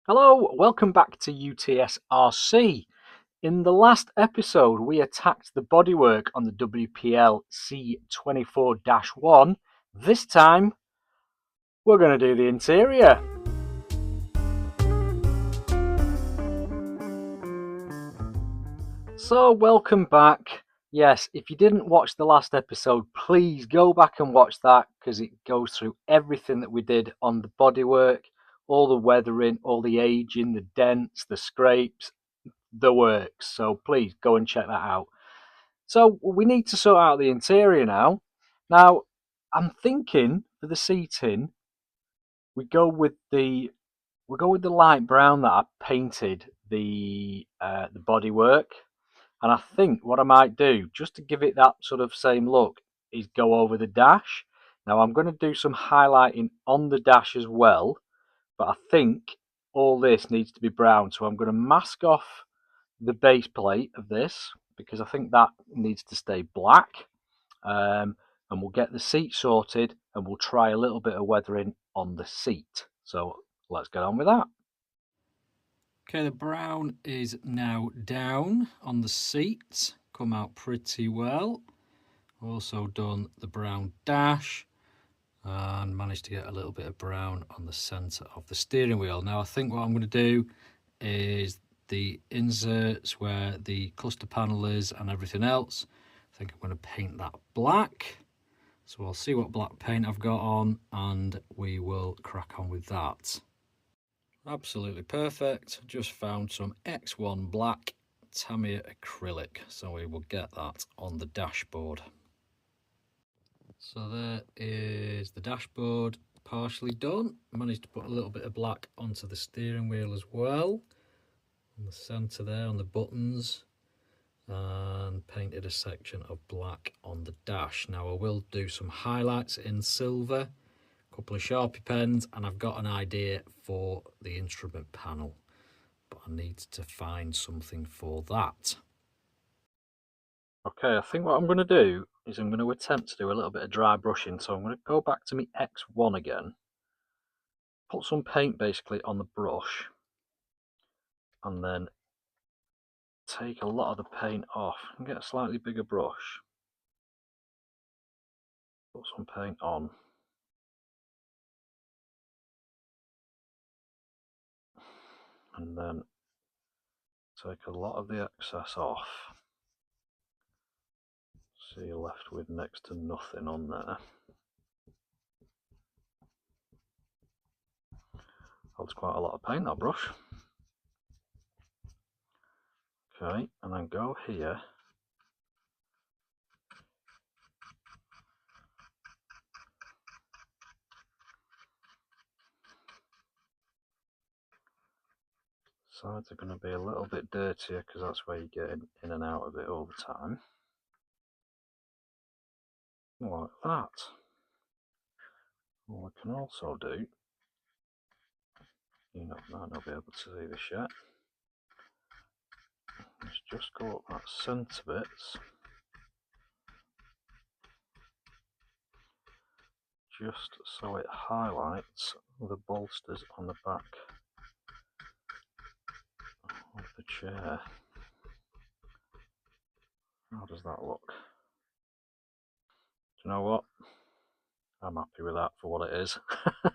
Hello, welcome back to UTSRC. In the last episode, we attacked the bodywork on the WPL C24-1. This time, we're going to do the interior. So, welcome back. Yes, if you didn't watch the last episode, please go back and watch that because it goes through everything that we did on the bodywork, all the weathering, all the aging, the dents, the scrapes, the works. So please go and check that out. So we need to sort out the interior now. Now I'm thinking for the seating we go with the light brown that I painted the bodywork, and I think what I might do just to give it that sort of same look is go over the dash. Now I'm going to do some highlighting on the dash as well, but I think all this needs to be brown, so I'm going to mask off the base plate of this because I think that needs to stay black, and we'll get the seat sorted and we'll try a little bit of weathering on the seat. So let's get on with that. Okay, the brown is now down on the seat, come out pretty well. Also done the brown dash and managed to get a little bit of brown on the centre of the steering wheel. Now I think what I'm going to do is the inserts where the cluster panel is and everything else, I think I'm going to paint that black. So I'll see what black paint I've got on and we will crack on with that. Absolutely perfect. Just found some X1 black Tamiya acrylic, so we will get that on the dashboard. So there is the dashboard partially done. Managed to put a little bit of black onto the steering wheel as well, on the centre there, on the buttons, and painted a section of black on the dash. Now I will do some highlights in silver, a couple of Sharpie pens, and I've got an idea for the instrument panel, but I need to find something for that. Okay, I think what I'm going to do is I'm going to attempt to do a little bit of dry brushing. So I'm going to go back to my X1 again, put some paint basically on the brush, and then take a lot of the paint off and get a slightly bigger brush, put some paint on, and then take a lot of the excess off, so you're left with next to nothing on there. Holds quite a lot of paint, that brush. Okay, and then go here sides are going to be a little bit dirtier because that's where you get in and out of it all the time. Like that. What I can also do, you might not be able to see this yet, is just go up that centre bits, just so it highlights the bolsters on the back of the chair. How does that look? Do you know what? I'm happy with that for what it is. I'm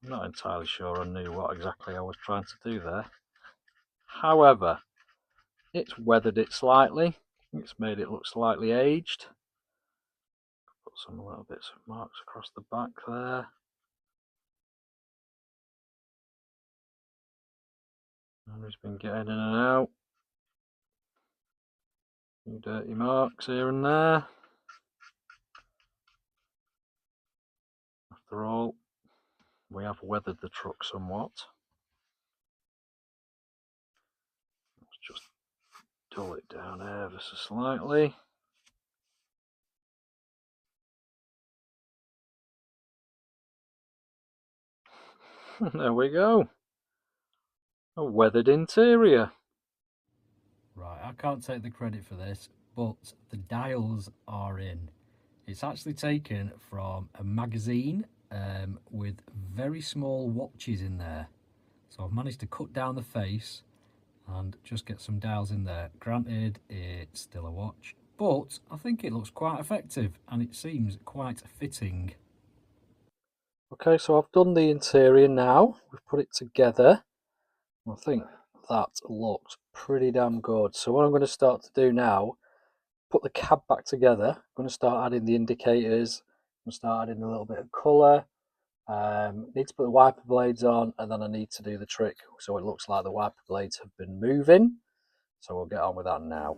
not entirely sure I knew what exactly I was trying to do there. However, it's weathered it slightly. It's made it look slightly aged. Put some little bits of marks across the back there. And he's been getting in and out. Few dirty marks here and there. After all, we have weathered the truck somewhat. Let's just dull it down ever so slightly. There we go. A weathered interior. Right, I can't take the credit for this, but the dials are in. It's actually taken from a magazine with very small watches in there. So I've managed to cut down the face and just get some dials in there. Granted, it's still a watch, but I think it looks quite effective and it seems quite fitting. Okay, so I've done the interior now. We've put it together. I think that looks pretty damn good. So what I'm going to start to do now, put the cab back together. I'm going to start adding the indicators. I'm going to start adding a little bit of colour. Need to put the wiper blades on, and then I need to do the trick so it looks like the wiper blades have been moving. So we'll get on with that now.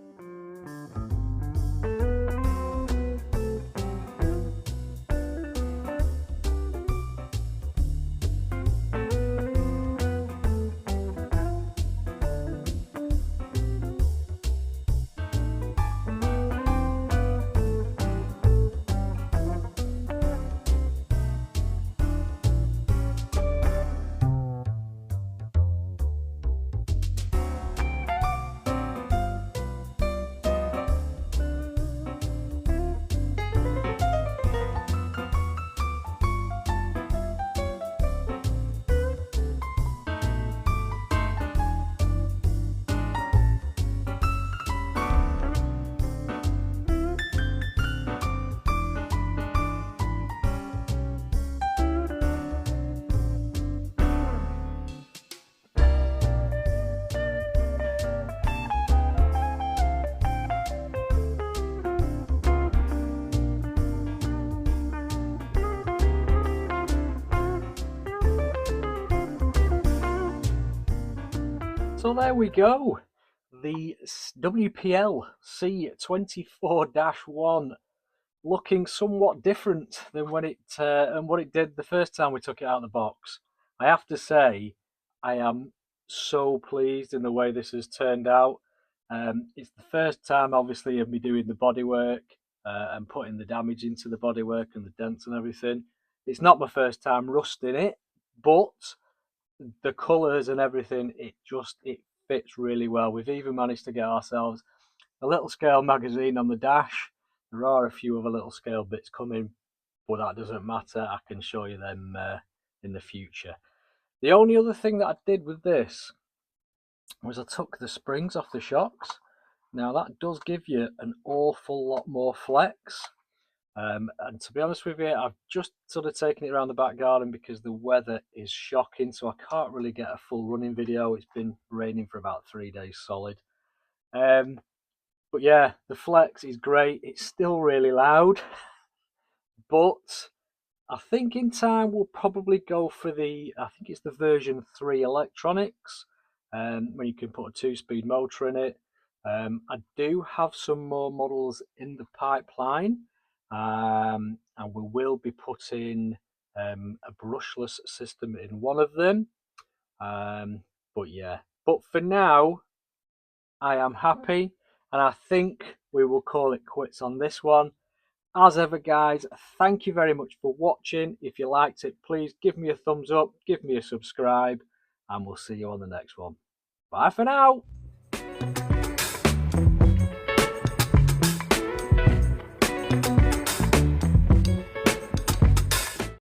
So there we go, the WPL C24-1 looking somewhat different than when it and what it did the first time we took it out of the box. I have to say, I am so pleased in the way this has turned out. It's the first time, obviously, of me doing the bodywork and putting the damage into the bodywork and the dents and everything. It's not my first time rusting it, but the colours and everything, it fits really well. We've even managed to get ourselves a little scale magazine on the dash. There are a few other little scale bits coming, but that doesn't matter. I can show you them in the future. The only other thing that I did with this was I took the springs off the shocks. Now that does give you an awful lot more flex. And to be honest with you, I've just sort of taken it around the back garden because the weather is shocking, so I can't really get a full running video. It's been raining for about 3 days solid. But yeah, the flex is great. It's still really loud, but I think in time we'll probably go for I think it's the version 3 electronics, where you can put a 2-speed motor in it. I do have some more models in the pipeline, and we will be putting a brushless system in one of them. But yeah, but for now, I am happy, and I think we will call it quits on this one. As ever, guys, thank you very much for watching. If you liked it, please give me a thumbs up, give me a subscribe, and we'll see you on the next one. Bye for now.